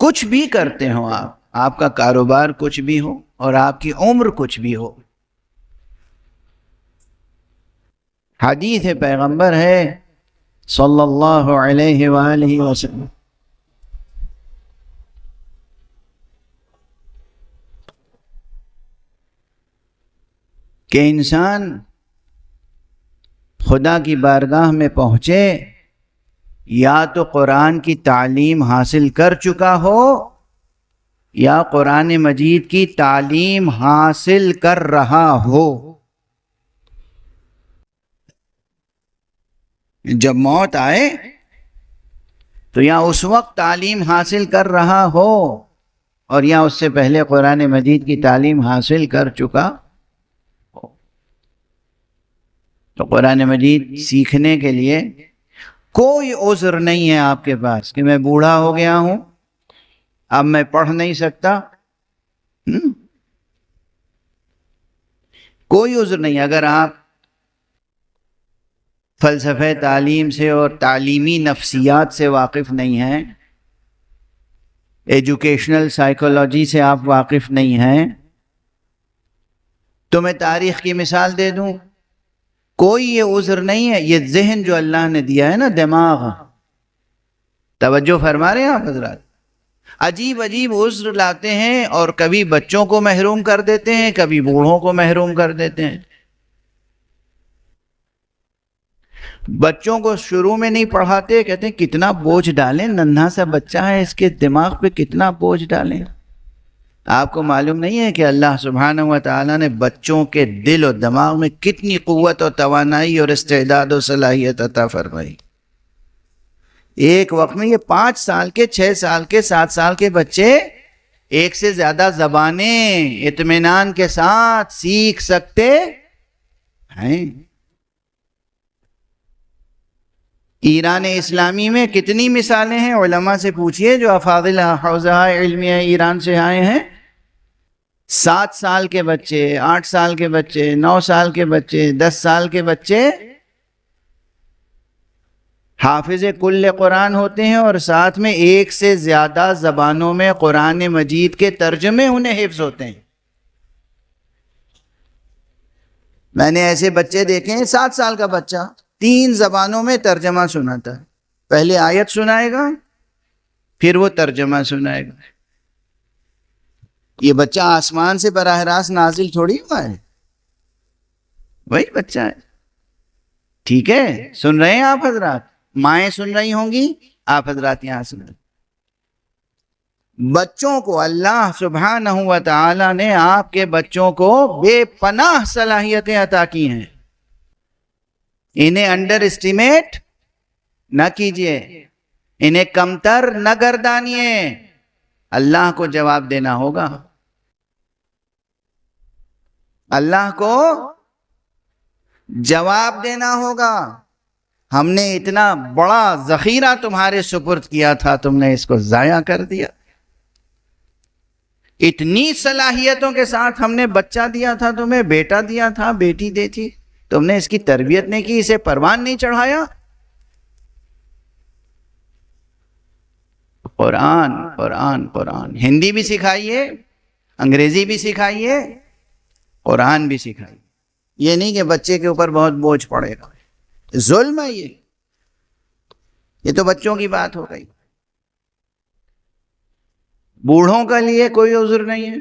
کچھ بھی کرتے ہو آپ کا کاروبار کچھ بھی ہو اور آپ کی عمر کچھ بھی ہو، حدیث پیغمبر ہے صلی اللہ علیہ وآلہ وسلم کہ انسان خدا کی بارگاہ میں پہنچے یا تو قرآن کی تعلیم حاصل کر چکا ہو یا قرآن مجید کی تعلیم حاصل کر رہا ہو۔ جب موت آئے تو یا اس وقت تعلیم حاصل کر رہا ہو اور یا اس سے پہلے قرآن مجید کی تعلیم حاصل کر چکا ہو۔ تو قرآن مجید سیکھنے کے لیے کوئی عذر نہیں ہے آپ کے پاس کہ میں بوڑھا ہو گیا ہوں، اب میں پڑھ نہیں سکتا۔ کوئی عذر نہیں۔ اگر آپ فلسفہ تعلیم سے اور تعلیمی نفسیات سے واقف نہیں ہیں، ایجوکیشنل سائیکولوجی سے آپ واقف نہیں ہیں، تو میں تاریخ کی مثال دے دوں، کوئی یہ عذر نہیں ہے۔ یہ ذہن جو اللہ نے دیا ہے نا، دماغ، توجہ فرما رہے ہیں آپ حضرات، عجیب عجیب عذر لاتے ہیں اور کبھی بچوں کو محروم کر دیتے ہیں، کبھی بوڑھوں کو محروم کر دیتے ہیں۔ بچوں کو شروع میں نہیں پڑھاتے، کہتے ہیں کتنا بوجھ ڈالیں، ننھا سا بچہ ہے، اس کے دماغ پہ کتنا بوجھ ڈالیں۔ آپ کو معلوم نہیں ہے کہ اللہ سبحانہ و تعالیٰ نے بچوں کے دل و دماغ میں کتنی قوت و توانائی اور استعداد و صلاحیت عطا فرمائی۔ ایک وقت میں یہ 5 سال کے، 6 سال کے، 7 سال کے بچے ایک سے زیادہ زبانیں اطمینان کے ساتھ سیکھ سکتے ہیں۔ ایران اسلامی میں کتنی مثالیں ہیں، علماء سے پوچھئے جو افاضل حوزہ علمیہ ایران سے آئے ہیں۔ 7 سال کے بچے، 8 سال کے بچے، 9 سال کے بچے، 10 سال کے بچے حافظ کل قرآن ہوتے ہیں اور ساتھ میں ایک سے زیادہ زبانوں میں قرآن مجید کے ترجمے انہیں حفظ ہوتے ہیں۔ میں نے ایسے بچے دیکھے ہیں، 7 سال کا بچہ 3 زبانوں میں ترجمہ سناتا ہے۔ پہلے آیت سنائے گا، پھر وہ ترجمہ سنائے گا۔ یہ بچہ آسمان سے براہ راست نازل تھوڑی ہوا ہے، وہی بچہ ہے۔ ٹھیک ہے، سن رہے ہیں آپ حضرات؟ مائیں سن رہی ہوں گی، آپ حضرات یہاں سن رہے ہیں۔ بچوں کو اللہ سبحانہ و تعالی نے آپ کے بچوں کو بے پناہ صلاحیتیں عطا کی ہیں۔ انہیں انڈر اسٹیمیٹ نہ کیجئے، انہیں کمتر نہ گردانیے۔ اللہ کو جواب دینا ہوگا، اللہ کو جواب دینا ہوگا۔ ہم نے اتنا بڑا ذخیرہ تمہارے سپرد کیا تھا، تم نے اس کو ضائع کر دیا۔ اتنی صلاحیتوں کے ساتھ ہم نے بچہ دیا تھا تمہیں، بیٹا دیا تھا، بیٹی دی تھی، تم نے اس کی تربیت نہیں کی، اسے پروان نہیں چڑھایا۔ قرآن قرآن قرآن، ہندی بھی سکھائیے، انگریزی بھی سکھائیے، قرآن بھی سکھائیے۔ یہ نہیں کہ بچے کے اوپر بہت بوجھ پڑے گا، ظلم ہے یہ تو بچوں کی بات ہو گئی۔ بوڑھوں کے لیے کوئی عذر نہیں ہے۔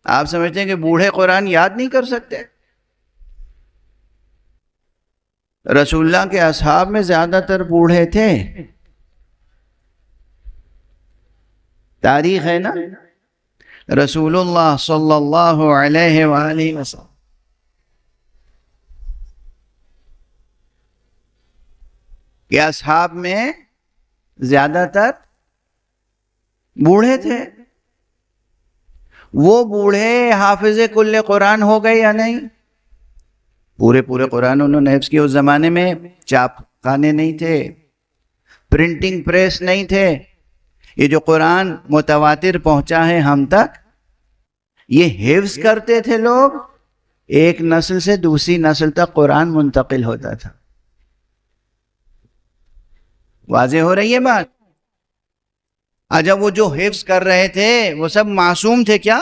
آپ سمجھتے ہیں کہ بوڑھے قرآن یاد نہیں کر سکتے؟ رسول اللہ کے اصحاب میں زیادہ تر بوڑھے تھے، تاریخ ہے نا۔ رسول اللہ صلی اللہ علیہ وآلہ وسلم کہ اصحاب میں زیادہ تر بوڑھے تھے۔ وہ بوڑھے حافظ کل قرآن ہو گئے یا نہیں؟ پورے قرآن انہوں نے حفظ کیا۔ اس زمانے میں چاپ خانے نہیں تھے، پرنٹنگ پریس نہیں تھے۔ یہ جو قرآن متواتر پہنچا ہے ہم تک، یہ حفظ کرتے تھے لوگ، ایک نسل سے دوسری نسل تک قرآن منتقل ہوتا تھا۔ واضح ہو رہی ہے بات؟ اچھا وہ جو حفظ کر رہے تھے وہ سب معصوم تھے کیا؟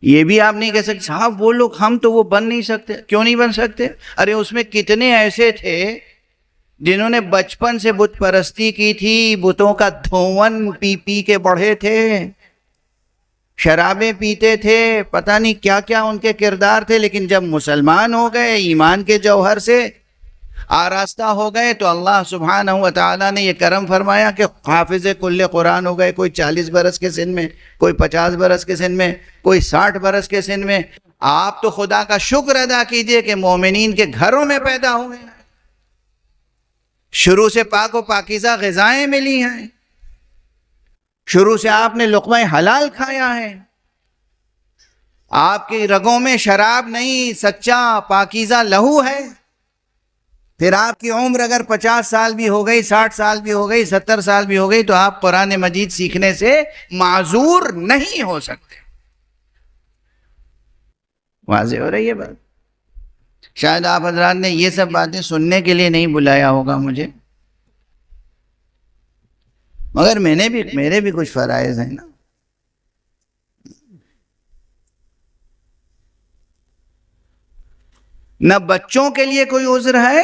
یہ بھی آپ نہیں کہہ سکتے صاحب وہ لوگ ہم تو وہ بن نہیں سکتے. کیوں نہیں بن سکتے؟ ارے اس میں کتنے ایسے تھے جنہوں نے بچپن سے بت پرستی کی تھی، بتوں کا دھون پی پی کے بڑھے تھے، شرابیں پیتے تھے، پتہ نہیں کیا کیا ان کے کردار تھے، لیکن جب مسلمان ہو گئے، ایمان کے جوہر سے آراستہ ہو گئے، تو اللہ سبحانہ و تعالیٰ نے یہ کرم فرمایا کہ حافظ کل قرآن ہو گئے. کوئی 40 برس کے سن میں، کوئی 50 برس کے سن میں، کوئی 60 برس کے سن میں. آپ تو خدا کا شکر ادا کیجئے کہ مومنین کے گھروں میں پیدا ہوئے ہیں، شروع سے پاک و پاکیزہ غذائیں ملی ہیں، شروع سے آپ نے لقمہ حلال کھایا ہے، آپ کی رگوں میں شراب نہیں، سچا پاکیزہ لہو ہے. پھر آپ کی عمر اگر 50 سال بھی ہو گئی، 60 سال بھی ہو گئی، 70 سال بھی ہو گئی، تو آپ قرآن مجید سیکھنے سے معذور نہیں ہو سکتے. واضح ہو رہی ہے بات؟ شاید آپ حضرات نے یہ سب باتیں سننے کے لیے نہیں بلایا ہوگا مجھے، مگر میرے بھی کچھ فرائض ہیں نا. نہ بچوں کے لیے کوئی عذر ہے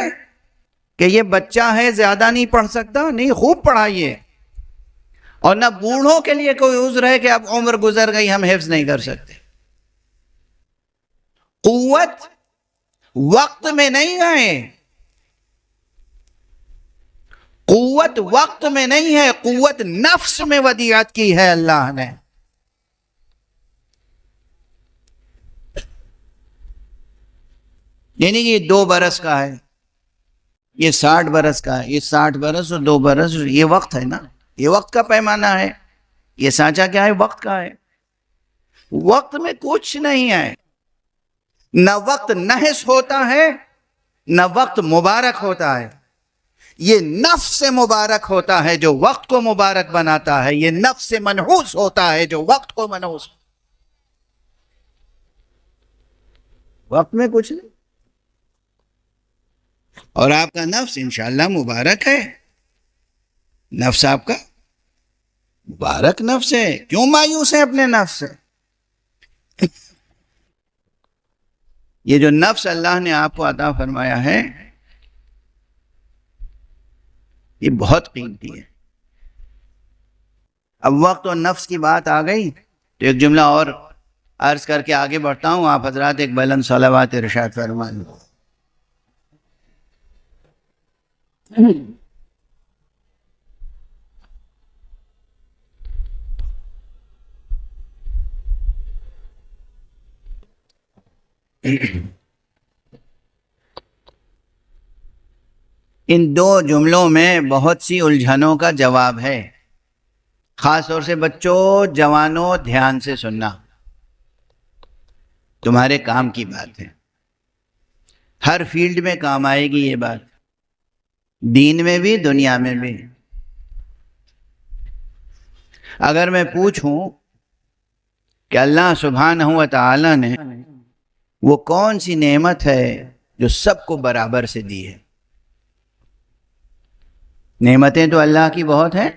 کہ یہ بچہ ہے زیادہ نہیں پڑھ سکتا، نہیں خوب پڑھائیے. اور نہ بوڑھوں کے لیے کوئی عذر ہے کہ اب عمر گزر گئی ہم حفظ نہیں کر سکتے. قوت وقت میں نہیں ہے، قوت وقت میں نہیں ہے، قوت نفس میں ودیعت کی ہے اللہ نے. یعنی یہ 2 برس کا ہے، یہ 60 برس کا ہے، یہ 60 برس اور 2 برس، یہ وقت ہے نا، یہ وقت کا پیمانہ ہے. یہ سانچہ کیا ہے؟ وقت کا ہے. وقت میں کچھ نہیں ہے، نہ وقت نحس ہوتا ہے، نہ وقت مبارک ہوتا ہے. یہ نفس سے مبارک ہوتا ہے جو وقت کو مبارک بناتا ہے، یہ نفس سے منحوس ہوتا ہے جو وقت کو منحوس. وقت میں کچھ نہیں. اور آپ کا نفس انشاءاللہ مبارک ہے، نفس آپ کا مبارک نفس ہے. کیوں مایوس ہے اپنے نفس سے؟ یہ جو نفس اللہ نے آپ کو عطا فرمایا ہے یہ بہت قیمتی ہے. اب وقت اور نفس کی بات آ گئی تو ایک جملہ اور عرض کر کے آگے بڑھتا ہوں. آپ حضرات ایک بلند صلوات ارشاد فرمائیں. ان 2 جملوں میں بہت سی الجھنوں کا جواب ہے. خاص طور سے بچوں، جوانوں، دھیان سے سننا، تمہارے کام کی بات ہے. ہر فیلڈ میں کام آئے گی یہ بات، دین میں بھی دنیا میں بھی. اگر میں پوچھوں کہ اللہ سبحانہ و تعالی نے وہ کون سی نعمت ہے جو سب کو برابر سے دی ہے؟ نعمتیں تو اللہ کی بہت ہیں،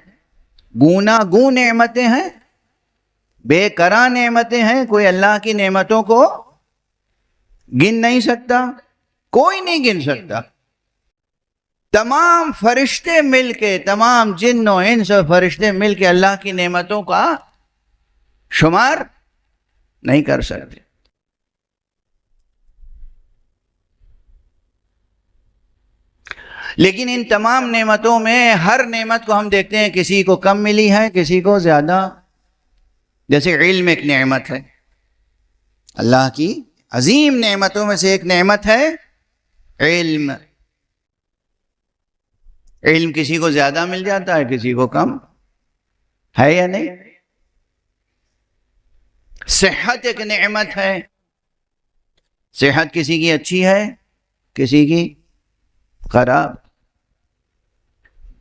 گونا گون نعمتیں ہیں، بے کرا نعمتیں ہیں. کوئی اللہ کی نعمتوں کو گن نہیں سکتا، کوئی نہیں گن سکتا. تمام فرشتے مل کے، تمام جن و انس و فرشتے مل کے اللہ کی نعمتوں کا شمار نہیں کر سکتے. لیکن ان تمام نعمتوں میں ہر نعمت کو ہم دیکھتے ہیں کسی کو کم ملی ہے، کسی کو زیادہ. جیسے علم ایک نعمت ہے، اللہ کی عظیم نعمتوں میں سے ایک نعمت ہے علم. علم کسی کو زیادہ مل جاتا ہے، کسی کو کم، ہے یا نہیں؟ صحت ایک نعمت ہے، صحت کسی کی اچھی ہے، کسی کی خراب.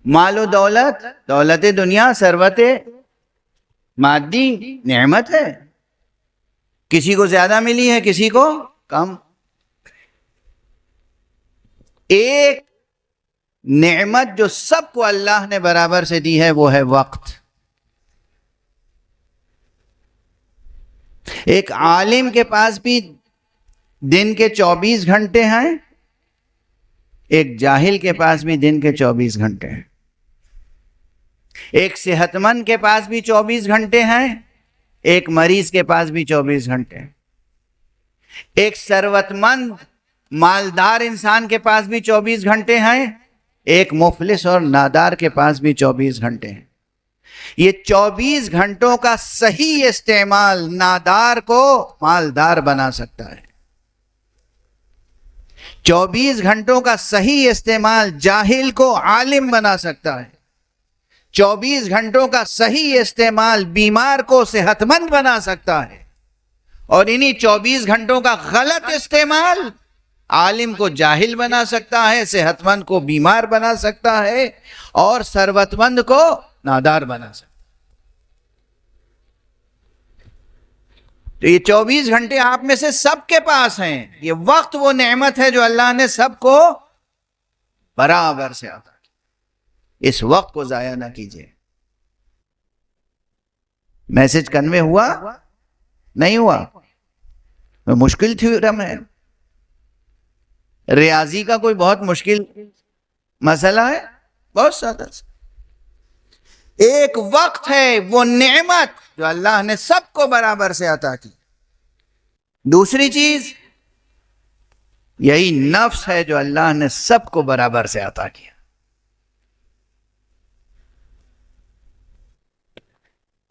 مال و دولت، دولت دنیا، ثروت مادی نعمت ہے، کسی کو زیادہ ملی ہے، کسی کو کم. ایک نعمت جو سب کو اللہ نے برابر سے دی ہے وہ ہے وقت. ایک عالم کے پاس بھی دن کے 24 گھنٹے ہیں، ایک جاہل کے پاس بھی دن کے 24 گھنٹے ہیں. ایک صحت مند کے پاس بھی 24 گھنٹے ہیں، ایک مریض کے پاس بھی 24 گھنٹے ہیں. ایک ثروت مند مالدار انسان کے پاس بھی 24 گھنٹے ہیں، ایک مفلس اور نادار کے پاس بھی 24 گھنٹے ہیں. یہ 24 گھنٹوں کا صحیح استعمال نادار کو مالدار بنا سکتا ہے. 24 گھنٹوں کا صحیح استعمال جاہل کو عالم بنا سکتا ہے. 24 گھنٹوں کا صحیح استعمال بیمار کو صحت مند بنا سکتا ہے. اور انہی 24 گھنٹوں کا غلط استعمال عالم کو جاہل بنا سکتا ہے، صحت مند کو بیمار بنا سکتا ہے، اور ثروت مند کو نادار بنا سکتا ہے. تو یہ 24 گھنٹے آپ میں سے سب کے پاس ہیں. یہ وقت وہ نعمت ہے جو اللہ نے سب کو برابر سے عطا کی. اس وقت کو ضائع نہ کیجیے. میسج کنوے ہوا؟ نہیں ہوا؟ مشکل تھیورم ہے. ریاضی کا کوئی بہت مشکل مسئلہ ہے؟ بہت سادہ سا. ایک وقت ہے وہ نعمت جو اللہ نے سب کو برابر سے عطا کی. دوسری چیز یہی نفس ہے جو اللہ نے سب کو برابر سے عطا کیا.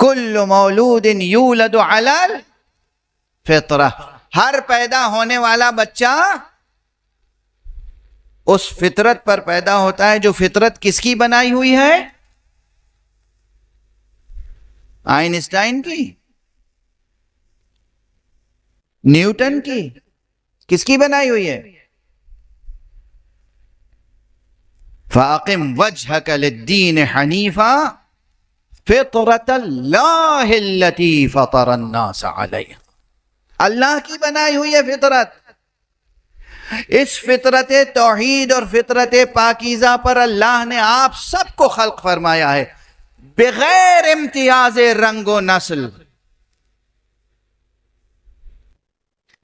کل مولود یولد علی الفطرہ، ہر پیدا ہونے والا بچہ اس فطرت پر پیدا ہوتا ہے. جو فطرت کس کی بنائی ہوئی ہے؟ آئنسٹائن کی؟ نیوٹن کی؟ کس کی بنائی ہوئی ہے؟ فَأَقِمْ وَجْهَكَ لِلدِّينِ حَنِيفًا فِطْرَةَ اللَّهِ الَّتِي فَطَرَ النَّاسَ عَلَيْهَا. اللہ کی بنائی ہوئی ہے فطرت. اس فطرت توحید اور فطرت پاکیزہ پر اللہ نے آپ سب کو خلق فرمایا ہے بغیر امتیاز رنگ و نسل.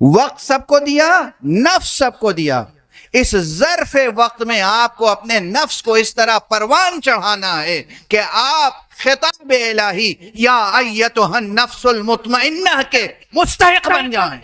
وقت سب کو دیا، نفس سب کو دیا. اس ظرف وقت میں آپ کو اپنے نفس کو اس طرح پروان چڑھانا ہے کہ آپ خطاب الہی یا ایتھا النفس المطمئنہ کے مستحق بن جائیں.